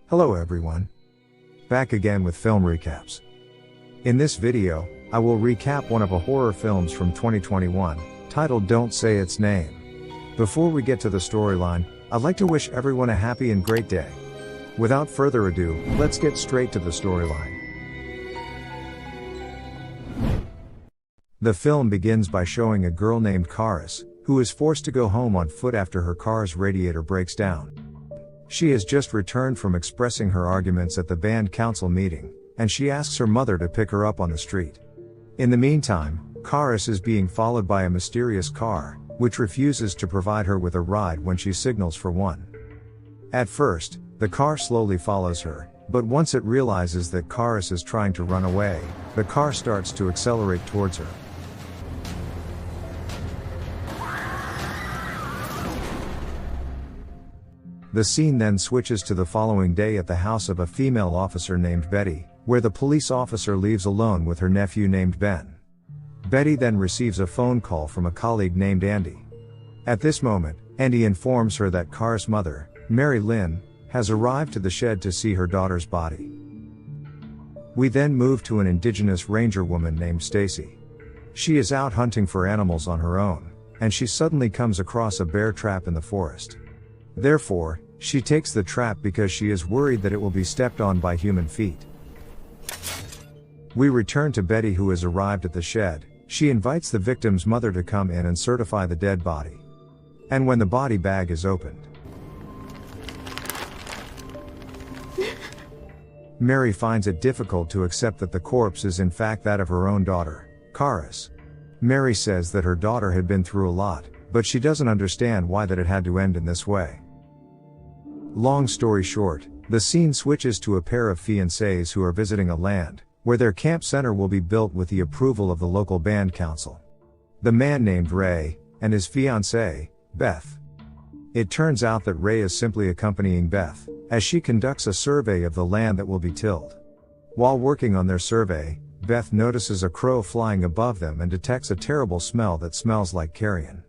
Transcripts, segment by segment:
Hello everyone. Back again with film recaps. In this video, I will recap one of the horror films from 2021, titled Don't Say Its Name. Before we get to the storyline, I'd like to wish everyone a happy and great day. Without further ado, let's get straight to the storyline. The film begins by showing a girl named Karis, who is forced to go home on foot after her car's radiator breaks down. She has just returned from expressing her arguments at the band council meeting, and she asks her mother to pick her up on the street. In the meantime, Karis is being followed by a mysterious car, which refuses to provide her with a ride when she signals for one. At first, the car slowly follows her, but once it realizes that Karis is trying to run away, the car starts to accelerate towards her. The scene then switches to the following day at the house of a female officer named Betty, where the police officer leaves alone with her nephew named Ben. Betty then receives a phone call from a colleague named Andy. At this moment, Andy informs her that Karis' mother, Mary Lynn, has arrived to the shed to see her daughter's body. We then move to an indigenous ranger woman named Stacy. She is out hunting for animals on her own, and she suddenly comes across a bear trap in the forest. Therefore, she takes the trap because she is worried that it will be stepped on by human feet. We return to Betty, who has arrived at the shed. She invites the victim's mother to come in and certify the dead body. And when the body bag is opened, Mary finds it difficult to accept that the corpse is in fact that of her own daughter, Karis. Mary says that her daughter had been through a lot, but she doesn't understand why that it had to end in this way. Long story short, the scene switches to a pair of fiancés who are visiting a land, where their camp center will be built with the approval of the local band council. The man named Ray, and his fiancée, Beth. It turns out that Ray is simply accompanying Beth, as she conducts a survey of the land that will be tilled. While working on their survey, Beth notices a crow flying above them and detects a terrible smell that smells like carrion.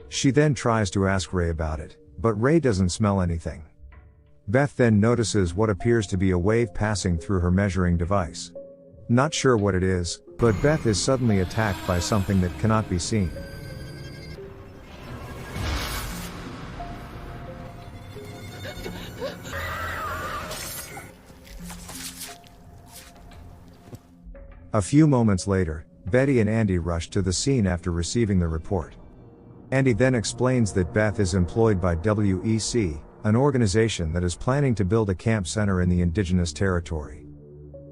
She then tries to ask Ray about it, but Ray doesn't smell anything. Beth then notices what appears to be a wave passing through her measuring device. Not sure what it is, but Beth is suddenly attacked by something that cannot be seen. A few moments later, Betty and Andy rush to the scene after receiving the report. Andy then explains that Beth is employed by WEC, an organization that is planning to build a camp center in the indigenous territory.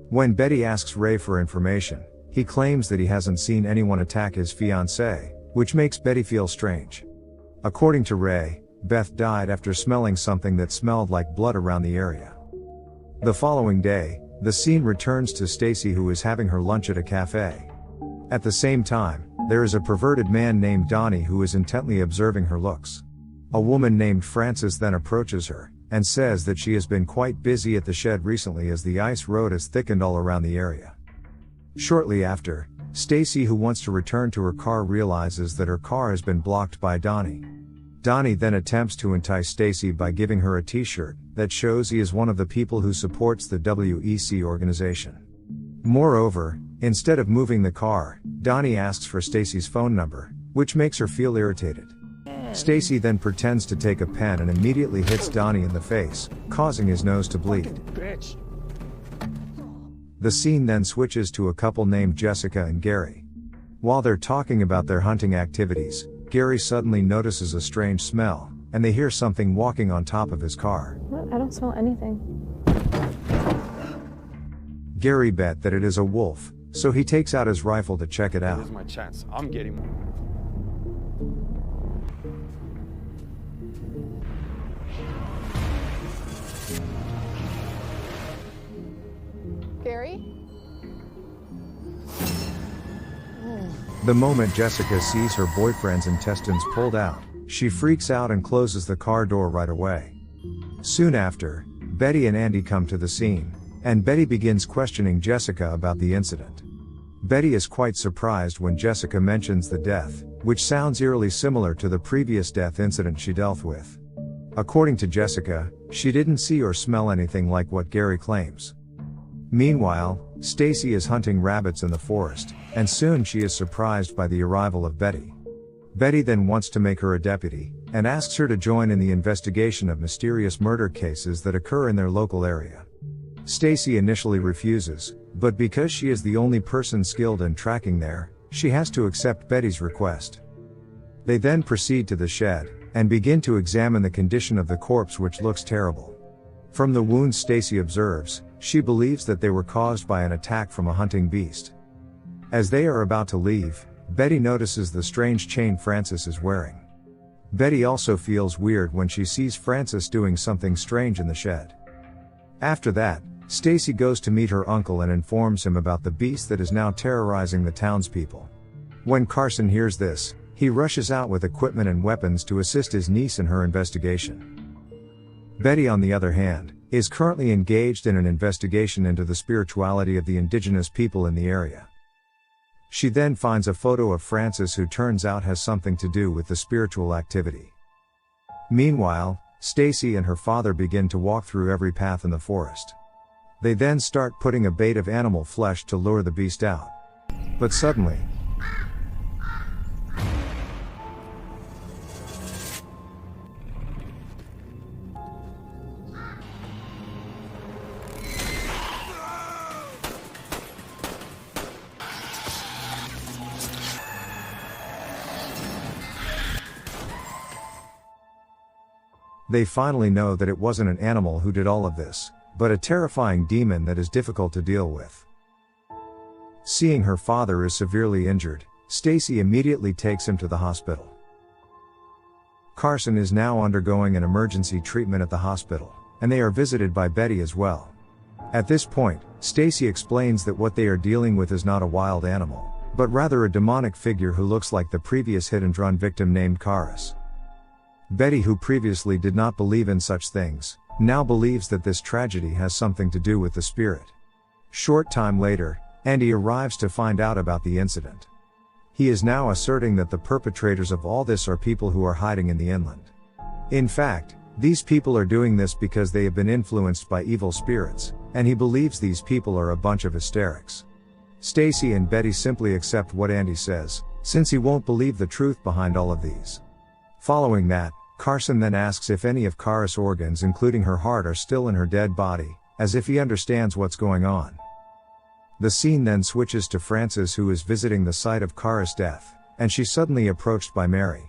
When Betty asks Ray for information, he claims that he hasn't seen anyone attack his fiancée, which makes Betty feel strange. According to Ray, Beth died after smelling something that smelled like blood around the area. The following day, the scene returns to Stacy, who is having her lunch at a cafe. At the same time, there is a perverted man named Donnie who is intently observing her looks. A woman named Frances then approaches her, and says that she has been quite busy at the shed recently as the ice road has thickened all around the area. Shortly after, Stacy, who wants to return to her car, realizes that her car has been blocked by Donnie. Donnie then attempts to entice Stacy by giving her a t-shirt that shows he is one of the people who supports the WEC organization. Moreover, instead of moving the car, Donnie asks for Stacy's phone number, which makes her feel irritated. Stacy then pretends to take a pen and immediately hits Donnie in the face, causing his nose to bleed. The scene then switches to a couple named Jessica and Gary. While they're talking about their hunting activities, Gary suddenly notices a strange smell, and they hear something walking on top of his car. What? I don't smell anything. Gary bet that it is a wolf, so he takes out his rifle to check it out. This is my chance. I'm getting one. Gary? The moment Jessica sees her boyfriend's intestines pulled out, she freaks out and closes the car door right away. Soon after, Betty and Andy come to the scene, and Betty begins questioning Jessica about the incident. Betty is quite surprised when Jessica mentions the death, which sounds eerily similar to the previous death incident she dealt with. According to Jessica, she didn't see or smell anything like what Gary claims. Meanwhile, Stacy is hunting rabbits in the forest, and soon she is surprised by the arrival of Betty. Betty then wants to make her a deputy, and asks her to join in the investigation of mysterious murder cases that occur in their local area. Stacy initially refuses, but because she is the only person skilled in tracking there, she has to accept Betty's request. They then proceed to the shed, and begin to examine the condition of the corpse, which looks terrible. From the wounds Stacy observes, she believes that they were caused by an attack from a hunting beast. As they are about to leave, Betty notices the strange chain Francis is wearing. Betty also feels weird when she sees Francis doing something strange in the shed. After that, Stacy goes to meet her uncle and informs him about the beast that is now terrorizing the townspeople. When Carson hears this, he rushes out with equipment and weapons to assist his niece in her investigation. Betty, on the other hand, is currently engaged in an investigation into the spirituality of the indigenous people in the area. She then finds a photo of Francis, who turns out has something to do with the spiritual activity. Meanwhile, Stacy and her father begin to walk through every path in the forest. They then start putting a bait of animal flesh to lure the beast out. But suddenly, they finally know that it wasn't an animal who did all of this, but a terrifying demon that is difficult to deal with. Seeing her father is severely injured, Stacy immediately takes him to the hospital. Carson is now undergoing an emergency treatment at the hospital, and they are visited by Betty as well. At this point, Stacy explains that what they are dealing with is not a wild animal, but rather a demonic figure who looks like the previous hit-and-run victim named Karis. Betty, who previously did not believe in such things, now believes that this tragedy has something to do with the spirit. Short time later, Andy arrives to find out about the incident. He is now asserting that the perpetrators of all this are people who are hiding in the inland. In fact, these people are doing this because they have been influenced by evil spirits, and he believes these people are a bunch of hysterics. Stacy and Betty simply accept what Andy says, since he won't believe the truth behind all of these. Following that, Carson then asks if any of Karis' organs, including her heart, are still in her dead body, as if he understands what's going on. The scene then switches to Frances, who is visiting the site of Karis' death, and she's suddenly approached by Mary.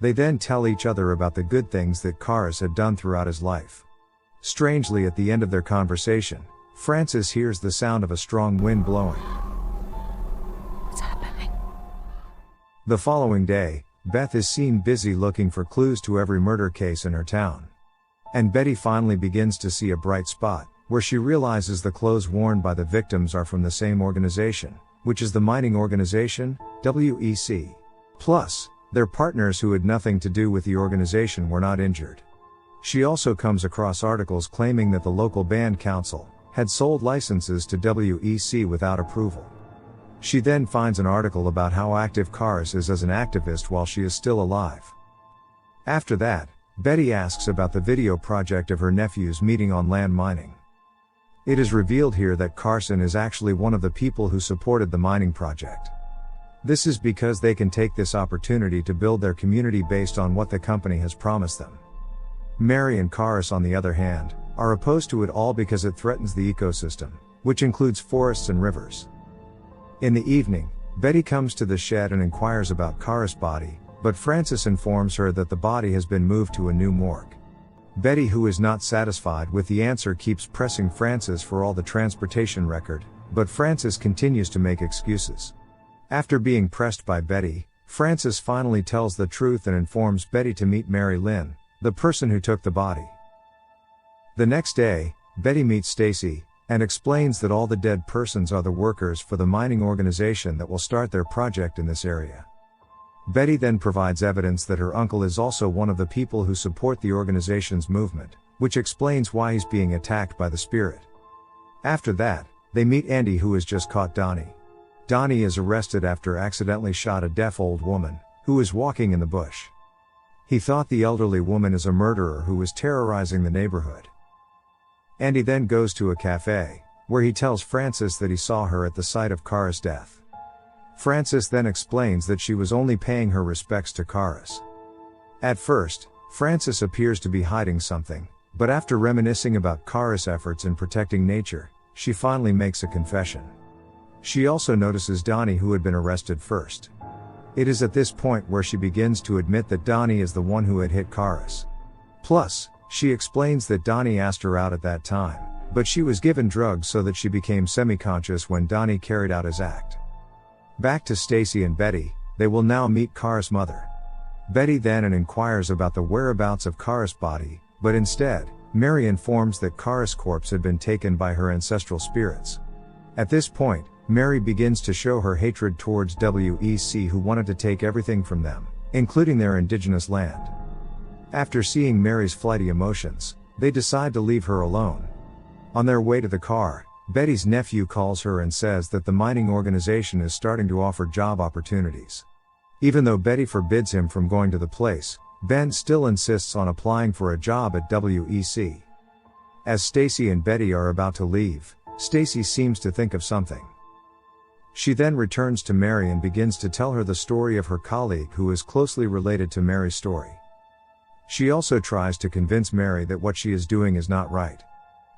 They then tell each other about the good things that Karis had done throughout his life. Strangely, at the end of their conversation, Frances hears the sound of a strong wind blowing. What's happening? The following day, Beth is seen busy looking for clues to every murder case in her town. And Betty finally begins to see a bright spot, where she realizes the clothes worn by the victims are from the same organization, which is the mining organization, WEC. Plus, their partners who had nothing to do with the organization were not injured. She also comes across articles claiming that the local band council had sold licenses to WEC without approval. She then finds an article about how active Karis is as an activist while she is still alive. After that, Betty asks about the video project of her nephews meeting on land mining. It is revealed here that Carson is actually one of the people who supported the mining project. This is because they can take this opportunity to build their community based on what the company has promised them. Mary and Karis, on the other hand, are opposed to it all because it threatens the ecosystem, which includes forests and rivers. In the evening, Betty comes to the shed and inquires about Karis' body, but Frances informs her that the body has been moved to a new morgue. Betty, who is not satisfied with the answer, keeps pressing Frances for all the transportation record, but Frances continues to make excuses. After being pressed by Betty, Frances finally tells the truth and informs Betty to meet Mary Lynn, the person who took the body. The next day, Betty meets Stacy, and explains that all the dead persons are the workers for the mining organization that will start their project in this area. Betty then provides evidence that her uncle is also one of the people who support the organization's movement, which explains why he's being attacked by the spirit. After that, they meet Andy, who has just caught Donnie. Donnie is arrested after accidentally shot a deaf old woman, who is walking in the bush. he thought the elderly woman is a murderer who was terrorizing the neighborhood. Andy then goes to a cafe, where he tells Francis that he saw her at the site of Kara's death. Francis then explains that she was only paying her respects to Karis. At first, Francis appears to be hiding something, but after reminiscing about Karis' efforts in protecting nature, she finally makes a confession. She also notices Donnie, who had been arrested first. It is at this point where she begins to admit that Donnie is the one who had hit Karis. Plus, she explains that Donnie asked her out at that time, but she was given drugs so that she became semi-conscious when Donnie carried out his act. Back to Stacy and Betty, they will now meet Karis' mother. Betty then inquires about the whereabouts of Karis' body, but instead, Mary informs that Karis' corpse had been taken by her ancestral spirits. At this point, Mary begins to show her hatred towards WEC, who wanted to take everything from them, including their indigenous land. After seeing Mary's flighty emotions, they decide to leave her alone. On their way to the car, Betty's nephew calls her and says that the mining organization is starting to offer job opportunities. Even though Betty forbids him from going to the place, Ben still insists on applying for a job at WEC. As Stacy and Betty are about to leave, Stacy seems to think of something. She then returns to Mary and begins to tell her the story of her colleague, who is closely related to Mary's story. She also tries to convince Mary that what she is doing is not right.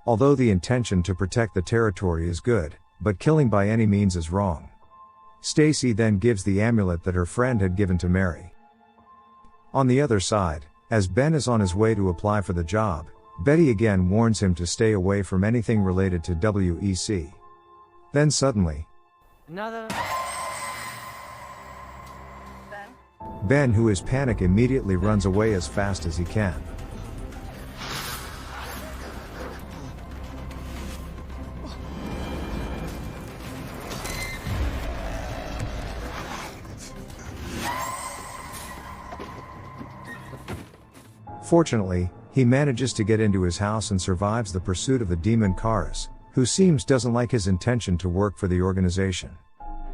Although the intention to protect the territory is good, but killing by any means is wrong. Stacy then gives the amulet that her friend had given to Mary. On the other side, as Ben is on his way to apply for the job, Betty again warns him to stay away from anything related to WEC. Then suddenly, Ben, who is panicked, immediately runs away as fast as he can. Fortunately, he manages to get into his house and survives the pursuit of the demon Karis, who doesn't like his intention to work for the organization.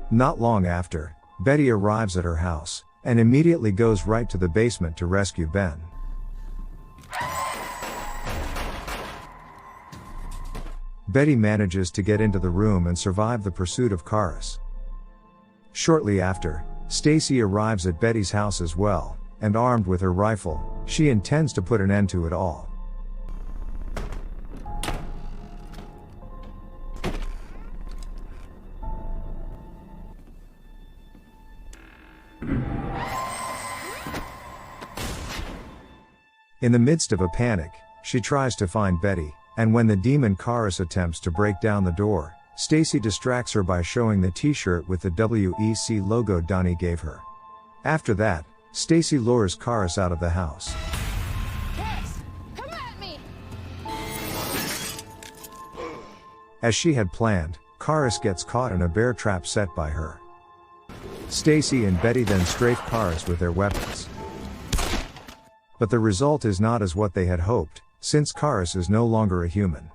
Not long after, Betty arrives at her house, and immediately goes right to the basement to rescue Ben. Betty manages to get into the room and survive the pursuit of Karis. Shortly after, Stacy arrives at Betty's house as well, and armed with her rifle, she intends to put an end to it all. In the midst of a panic, she tries to find Betty, and when the demon Karis attempts to break down the door, Stacy distracts her by showing the t-shirt with the WEC logo Donnie gave her. After that, Stacy lures Karis out of the house. Karis, come at me! As she had planned, Karis gets caught in a bear trap set by her. Stacy and Betty then strafe Karis with their weapons. But the result is not as what they had hoped, since Karis is no longer a human.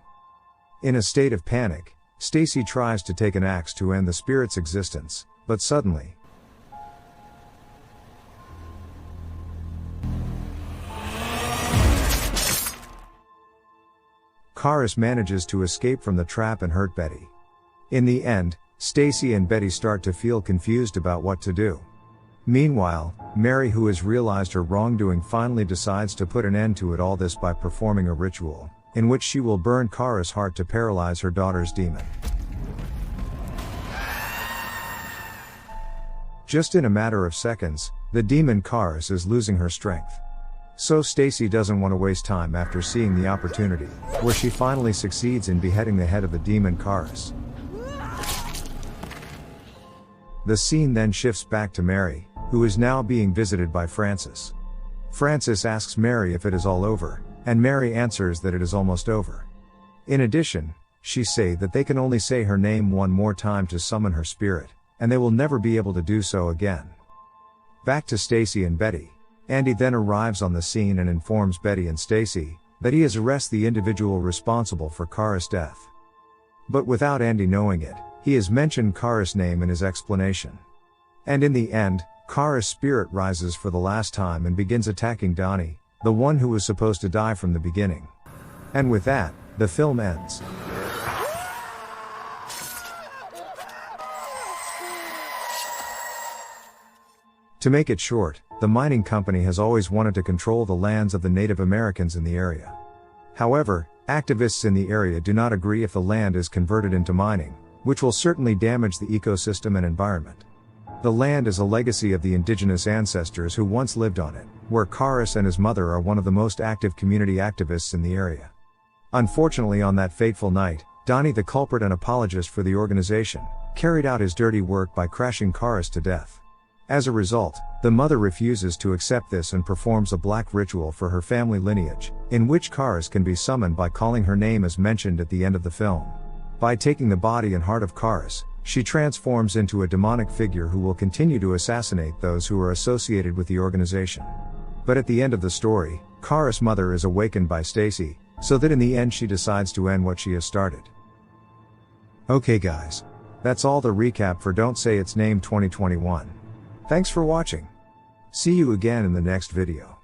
In a state of panic, Stacy tries to take an axe to end the spirit's existence, but suddenly, Karis manages to escape from the trap and hurt Betty. In the end, Stacy and Betty start to feel confused about what to do. Meanwhile, Mary, who has realized her wrongdoing, finally decides to put an end to all this by performing a ritual, in which she will burn Karis' heart to paralyze her daughter's demon. Just in a matter of seconds, the demon Karis is losing her strength. So Stacy doesn't want to waste time after seeing the opportunity, where she finally succeeds in beheading the head of the demon Karis. The scene then shifts back to Mary, who is now being visited by Francis. Francis asks Mary if it is all over, and Mary answers that it is almost over. In addition, she says that they can only say her name one more time to summon her spirit, and they will never be able to do so again. Back to Stacy and Betty. Andy then arrives on the scene and informs Betty and Stacy that he has arrested the individual responsible for Karis' death. But without Andy knowing it, he has mentioned Karis' name in his explanation. And in the end, Kara's spirit rises for the last time and begins attacking Donnie, the one who was supposed to die from the beginning. And with that, the film ends. To make it short, the mining company has always wanted to control the lands of the Native Americans in the area. However, activists in the area do not agree if the land is converted into mining, which will certainly damage the ecosystem and environment. The land is a legacy of the indigenous ancestors who once lived on it, where Karis and his mother are one of the most active community activists in the area. Unfortunately, on that fateful night, Donnie, the culprit and apologist for the organization, carried out his dirty work by crashing Karis to death. As a result, the mother refuses to accept this and performs a black ritual for her family lineage, in which Karis can be summoned by calling her name as mentioned at the end of the film. By taking the body and heart of Karis, she transforms into a demonic figure who will continue to assassinate those who are associated with the organization. But at the end of the story, Karis' mother is awakened by Stacy, so that in the end she decides to end what she has started. Okay guys. That's all the recap for Don't Say Its Name 2021. Thanks for watching. See you again in the next video.